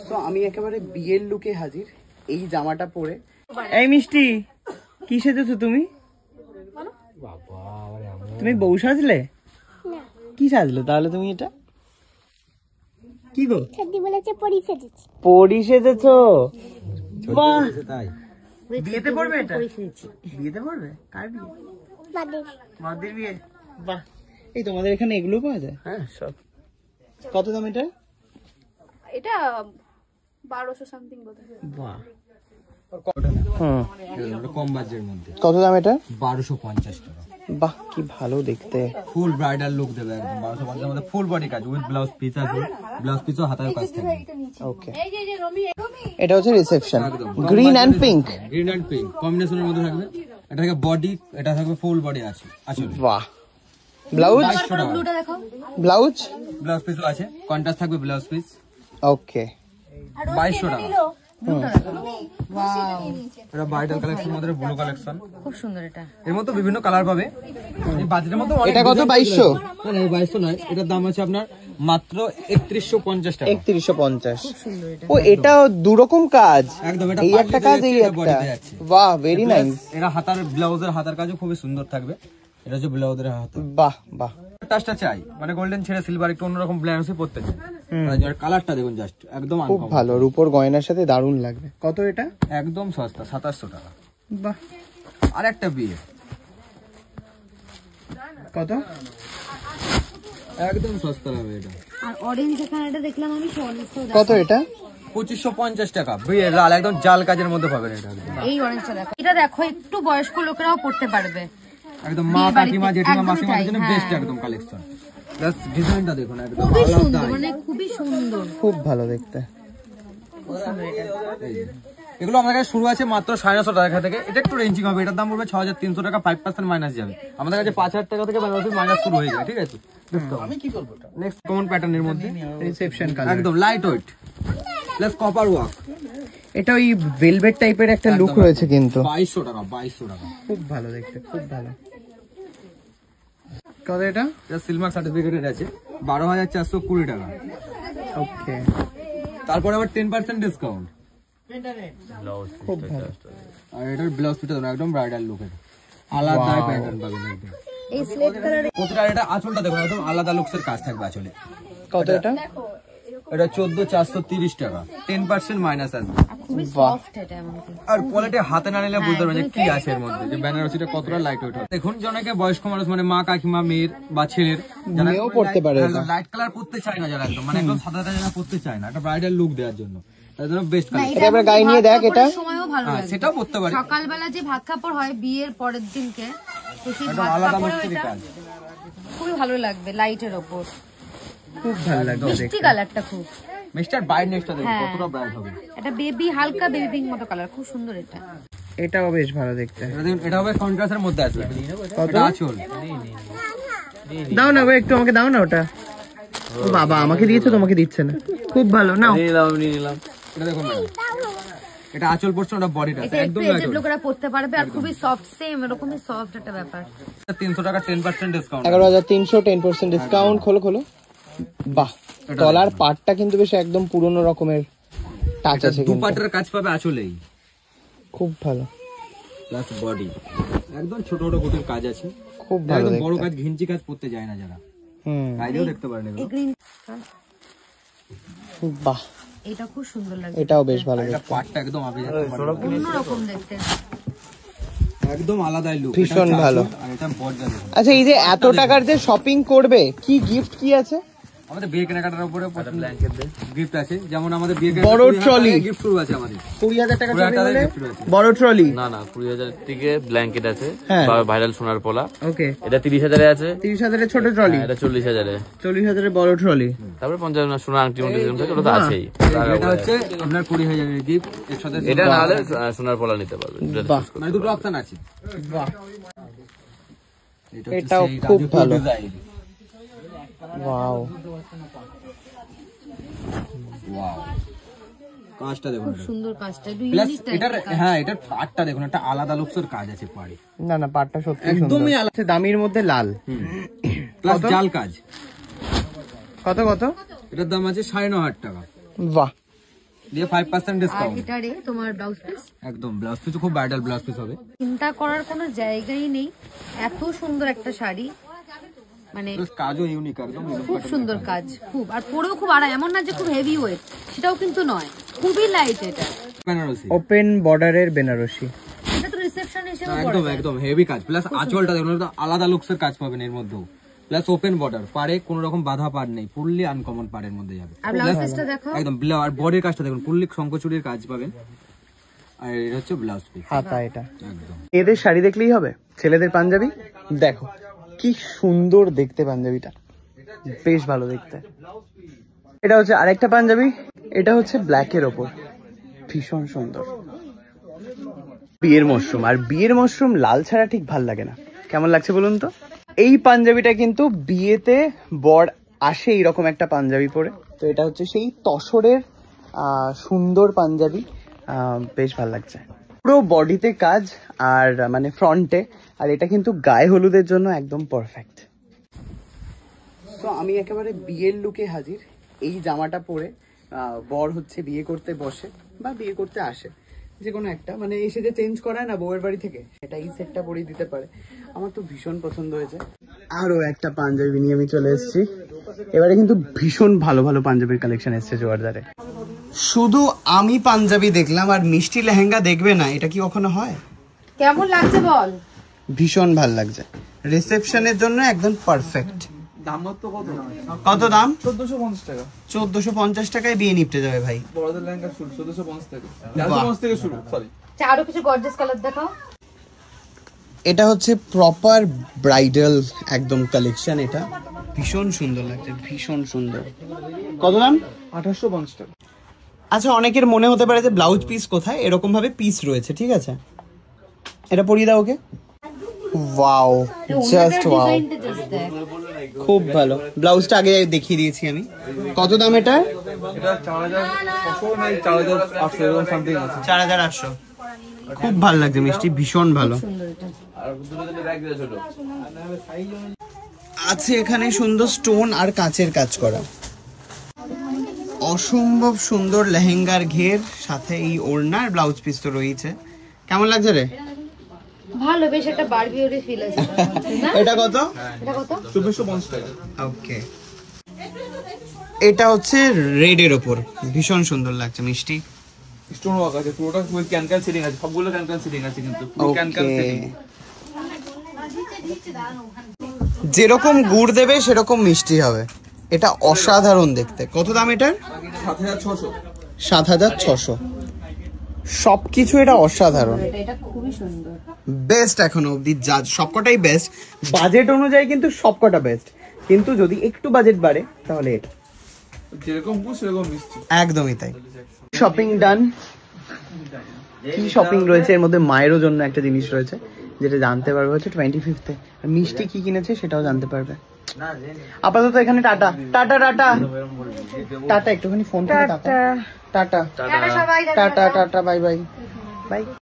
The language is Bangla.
তো আমি একেবারে বিয়ের লুকে হাজির, এই জামাটা পরে। এই মিষ্টি, কি সেজেছো তুমি? তুমি বউ সাজলে? কি সাজলে তাহলে তুমি? এটা কি গো? পরি সেজেছো? বাহ, বিয়েতে পড়বে এটা? বিয়েতে পড়বে? কার বিয়ে? মাদের বিয়ে। বাহ, এই তোমাদের এখানে এগুলো পাওয়া যায়? হ্যাঁ সব। কত দাম এটা? এটা 1200 সামথিং বোধহয়। বাহ, কম বাজেটের মধ্যে। কত দাম এটা? 1250 টাকা। বাহ, কি ভালো দেখতে। ফুল ব্রাইডাল লুক দেবে একদম 1250 এর মধ্যে। ফুল বডি কাজ উইথ ব্লাউজ পিস আছে, ব্লাউজ পিসও হাতায় কাজ থাকবে। ওকে, এটা হচ্ছে reception. Green and pink, green and pink কম্বিনেশনের মধ্যে থাকবে। এটা থাকবে বডি, এটা থাকবে ফুল বডি আছে আসলে। বাহ, ব্লাউজ? ব্লাউজ ব্লাউজ পিসও আছে, কন্ট্রাস্ট থাকবে ব্লাউজ পিস। ওকে, 2200 টাকা। এটা ব্রাইডাল কালেকশন মধ্যে ব্লু কালেকশন, খুব সুন্দর। এটা এর মধ্যে বিভিন্ন কালার পাবে। এই বাজেটের মধ্যে এটা কত? 2200? না না, 2200 নয়, এটার দাম আছে আপনার মাত্র 3150 টাকা। 3150। ও, এটা দু রকম কাজ একদম, এটা এই একটা কাজ, এই একটা। বাহ, ভেরি নাইস। এটা হাতার ব্লাউজের হাতার কাজও খুবই সুন্দর থাকবে। এটা হচ্ছে ব্লাউজের হাতা। বাহ বাহ, টাচটা চাই মানে গোল্ডেন ছেড়ে সিলভার একটু অন্যরকম ব্ল্যান্ডসে পড়তে চাই। আর কালারটা দেখুন জাস্ট একদম খুব ভালো, রূপোর গয়নার সাথে দারুণ লাগবে। কত এটা? একদম সস্তা, 2700 টাকা। বাহ, আর একটা বিয়ে কত? একদম সস্তা হবে এটা। আর অরেঞ্জ এখানে এটা দেখলাম আমি, কত এটা? 2550 টাকা। বিয়ের লাল একদম জাল কাজের মধ্যে পাবেন এটা। এই অরেঞ্জটা দেখো, এটা দেখো একটু বয়স্ক লোকেরাও পড়তে পারবে। একদম মা কাকিমা জেঠিমা মাসিমাদের জন্য বেস্ট একদম কালেকশন। প্লাস ডিজাইনটা দেখুন একদম খুবই আলাদা, সুন্দর, মানে খুবই সুন্দর, খুব ভালো দেখতে। এগুলো আমাদের কাছে শুরু আছে মাত্র 950 টাকা থেকে। এটা একটু রেঞ্জিং হবে, এটার দাম পড়বে 6300 টাকা, 5% মাইনাস যাবে। আমাদের কাছে 5000 টাকা থেকে মাইনাস শুরু হয়ে যায়, ঠিক আছে? আমি কি করবো? নেক্সট কমন প্যাটার্নের মধ্যে রিসেপশন কালার, একদম light weight plus copper work. এটা ওই ভেলভেট টাইপের একটা লুক রয়েছে কিন্তু। 2200 টাকা, 2200 টাকা। খুব ভালো দেখতে, খুব ভালো। কত এটা? এটা সিলমার্ক সার্টিফিকেটেড আছে, 12420 টাকা। ওকে, তারপর আবার 10% ডিসকাউন্ট। খুব ভালো। আর এটার ব্লাউজ পিসটা দেখুন একদম ব্রাইডাল লুকের, আলাদা প্যাটার্ন পাবেন একদম। এই স্লেট কালারে। প্রতিটা এটা আঁচলটা দেখুন একদম আলাদা লুকসের কাজ থাকবে আঁচলে। কত এটা? এটা 14430 টাকা, 10% মাইনাস আসবে। খুবই সফট এটা এমনকি। আর কোয়ালিটি হাতে না নিলে বুঝতে পারবেন যে কি আছে এর মধ্যে, যে বেনারসিটা কতটা লাইট ওয়েট হবে। দেখুন যে অনেকে বয়স্ক মানুষ মানে মা কাকিমা মেয়ের বা ছেলের যারা মেয়েও পড়তে পারে এটা। লাইট কালার পড়তে চায় না, যারা একদম মানে একদম সাদা সাদা পড়তে চায় না, এটা ব্রাইডাল লুক দেওয়ার জন্য তার জন্য বেস্ট কালার। এটা আমরা গায়ে নিয়ে দেখ, এটা সময়ও ভালো হ্যাঁ লাগে। সেটাও পড়তে পারে। সকালবেলা যে ভাত কাপড় হয় বিয়ের পরের দিনকে, তো সেই একদম ভাত আলাদা কাপড়েও লুকের এটা কাজ। খুবই ভালো লাগবে লাইটের ওপর। খুব ভালো লাগবে মিষ্টি দেখতে। কালারটা খুব। মিস্টার ব্রাইড নেক্সটটা দেখুন হ্যাঁ। কতটা ব্রাইট হবে। এটা বেবি, হালকা বেবি পিঙ্ক মতো কালার, খুব সুন্দর এটা। এটাও বেশ ভালো দেখতে। এটা দেখুন এটা হবে কন্ট্রাস্টের মধ্যে আসবে। কত? এটা আঁচল। দাও না, একটু আমাকে দাও না ওটা। ও বাবা, আমাকে দিয়েছো, তোমাকে দিচ্ছে না। খুব ভালো, নাও। নিলাম। এটা দেখুন ম্যাডাম, এটা আঁচল পোরশন, ওটা বডিটা এটা একটু একদম এজেড লাইট। লোকেরা পড়তে পারবে আর খুবই সফট, সেম এরকমই সফট একটা ব্যাপার। 300 টাকা 10% ডিসকাউন্ট। 11300, 10% ডিসকাউন্ট। খোলো খোলো। বাহ, তলার পাটটা কিন্তু বেশ একদম পুরনো রকমের টাচ আছে কিন্তু। দুপাটের কাজ পাবে আঁচলেই, খুব ভালো, প্লাস বডি একদম ছোট ছোট গোটের কাজ আছে। খুব ভালো একদম দেখতে। বড় কাজ ঘিঞ্চি কাজ করতে যায় না যারা, বাইরেও দেখতে পারেন এগুলো। এই গ্রিন, বাহ, এটা খুব সুন্দর লাগে। এটাও বেশ ভালো এটা দেখতে। পাটটা একদম আপনি দেখতে পারেন অন্যরকম দেখতে। একদম আলাদাই লুক, ভীষণ ভালো। আর এটা বর্জা দেখুন। আচ্ছা, এই যে এত টাকার যে শপিং করবে, কি গিফট কি আছে? আমাদের বিয়ে কেনাকাটার উপরে ব্ল্যাঙ্কেট গিফট আছে, যেমন আমাদের বিয়ে বড় ট্রলি গিফট শুরু আছে আমাদের 20000 টাকা 20,000 ট্রলি হলে gift রয়েছে। বড় ট্রলি। না না 20,000 থেকে ব্ল্যাঙ্কেট আছে, হ্যাঁ। ভাইরাল সোনার পোলা, ওকে, এটা 30,000 এ আছে, 30000 এর ছোট ট্রলি, এটা 40,000 এ, 40000 এর বড় ট্রলি। তারপরে 50 সোনার আংটি উন্টি যেগুলো থাকে ওটা তো আছেই। এটা হচ্ছে আপনার 20,000 এর গিফট, এর সাথে এটা না হলে সোনার পোলা নিতে পারবে। বাহ, মানে দুটো অপশন আছে। বাহ, এটা হচ্ছে এটাও সেই খুব রাজকীয় ভালো। ডিজাইন। ওয়াও, ওয়াও, কাজটা দেখুন খুব সুন্দর কাজটা, একটু প্লাস ইউনিক এটার টাইপের কাজ। হ্যাঁ এটার পাটটা দেখুন একটা আলাদা লুকসের কাজ আছে পাড়ে, না না, পাটটা সত্যি একদমই সুন্দর। আলাদা। দামির মধ্যে লাল। প্লাস কত? জাল কাজ। কত কত? এটার দাম আছে 9,500 টাকা। বাহ, দিয়ে 5% আর ডিসকাউন্ট। এটারে তোমার ব্লাউজ পিস, একদম ব্লাউজ পিস খুব ব্রাইডাল ব্লাউজ পিস হবে। চিন্তা করার কোনো জায়গাই নেই, এত সুন্দর একটা শাড়ি, মানে প্লাস কাজও ইউনিক, একদম খুব সুন্দর কাজ, খুব, আর পরেও খুব আরাম, এমন না যে খুব হেভি ওয়েট, সেটাও কিন্তু নয়, খুবই লাইট। এটা বেনারসি, ওপেন বর্ডারের বেনারসি। এটা তো রিসেপশন হিসেবে একদম একদম হেভি কাজ, প্লাস আঁচলটা দেখুন আলাদা লুকসের কাজ পাবেন এর মধ্যেও, প্লাস ওপেন বর্ডার, পারে কোনো রকম বাধা পার নেই, ফুললি আনকমন পাড়ের মধ্যে যাবে। আর ব্লাউজ পিসটা দেখো, একদম আর বডির কাজটা দেখুন, ফুললি শঙ্কচুরির কাজ পাবেন। আর এটা হচ্ছে ব্লাউজ পিস, হাতা এটা। একদম এদের শাড়ি দেখলেই হবে। ছেলেদের পাঞ্জাবি দেখো কি সুন্দর দেখতে, পাঞ্জাবিটা বেশ ভালো দেখতে। এটা হচ্ছে আরেকটা পাঞ্জাবি, এটা হচ্ছে ব্ল্যাকের ওপর, ভীষণ সুন্দর। বিয়ের মশরুম, আর বিয়ের মশরুম লাল ছাড়া ঠিক ভাল লাগে না। কেমন লাগছে বলুন তো? এই পাঞ্জাবিটা কিন্তু বিয়েতে বর আসে এইরকম একটা পাঞ্জাবি পরে, তো এটা হচ্ছে সেই তসরের সুন্দর পাঞ্জাবি, বেশ ভালো লাগছে। পুরো বডিতে কাজ আর মানে ফ্রন্টে, আর এটা কিন্তু গায়ে হলুদের জন্য একদম পারফেক্ট। তো আমি একেবারে বিয়ের লুকে হাজির। এই জামাটা পরে বর হচ্ছে বিয়ে করতে বসে বা বিয়ে করতে আসে, যে কোনো একটা, মানে এসে যে চেঞ্জ করায় না বউয়ের বাড়ি থেকে, সেটা এই সেটটা পরেই দিতে পারে। আমার তো ভীষণ পছন্দ হয়েছে। আরো একটা পাঞ্জাবি নিয়ে আমি চলে এসেছি। এবারে কিন্তু ভীষণ ভালো ভালো পাঞ্জাবির কালেকশন এসছে জোয়ারদারে। শুধু আমি পাঞ্জাবি দেখলাম আর মিষ্টি লেহেঙ্গা দেখবে না, এটা কি কখনো হয়? কেমন লাগছে বল? ভীষণ ভালো লাগছে, রিসেপশনের জন্য একদম পারফেক্ট। কত দাম? 1450 টাকা। 1450 টাকায় বিয়ে নিপটে যাবে ভাই। বড়দের লেহেঙ্গা শুরু 1450 টাকা। 450 থেকে শুরু, সরি। আরো কিছু গর্জিয়াস কালার দেখাও। এটা হচ্ছে প্রপার ব্রাইডাল একদম কালেকশন, এটা ভীষণ সুন্দর লাগছে, ভীষণ সুন্দর। কত দাম? 2850 টাকা। আচ্ছা, অনেকের মনে হতে পারে যে ব্লাউজ পিস কোথায়, এরকম ভাবে পিস রয়েছে, ঠিক আছে? এটা পরিয়ে দাও ওকে। ওয়াও, জাস্ট ওয়াও, ডিজাইনটা জাস্ট দেখ, খুব ভালো। ব্লাউজটা আগে দেখিয়ে দিয়েছি আমি। কত দাম এটা? এটা 4600 নাই 4800 এরকম সামথিং আছে। 4800। খুব ভালো লাগছে মিষ্টি, ভীষণ ভালো। সুন্দর এটা। আছে এখানে সুন্দর স্টোন আর কাঁচের কাজ করা, অসম্ভব সুন্দর লেহেঙ্গার ঘের, সাথে এই ওড়না আর ব্লাউজ পিস তো রয়েছে। কেমন লাগছে রে? ভালো, বেশ একটা বারবিওরি ফিল আছে না? এটা কত? এটা কত? 2450 টাকা। ওকে, এটা হচ্ছে রেড এর ওপর, ভীষণ সুন্দর লাগছে মিষ্টি। স্টোন ওয়ার্ক আছে পুরোটা, ফুল ক্যানক্যান সেটিং আছে, সবগুলো ক্যানক্যান সেটিং আছে কিন্তু পুরো ক্যানক্যান ওকে, সেটিং। যেরকম গুড় দেবে সেরকম মিষ্টি হবে। এটা অসাধারণ দেখতে। কত দাম এটার? 7600। 7600। সবকিছু এটা অসাধারণ, এটা খুবই সুন্দর। বেস্ট এখনো অবধি, যা সবকটাই বেস্ট। বাজেট অনুযায়ী কিন্তু সবকটা বেস্ট, কিন্তু যদি একটু বাজেট বাড়ে তাহলে এটা যেরকম গুড় সেরকম মিষ্টি। একদমই তাই। শপিং ডান। কি শপিং রয়েছে এর মধ্যে? মায়েরও জন্য একটা জিনিস রয়েছে, যেটা জানতে পারবে হচ্ছে 25th-এ। আর মিষ্টি কি কিনেছে সেটাও জানতে পারবে। আপাতত এখানে টাটা টাটা টাটা টাটা, একটুখানি ফোন করে টাটা টাটা টাটা সবাই, tata tata, bye bye bye.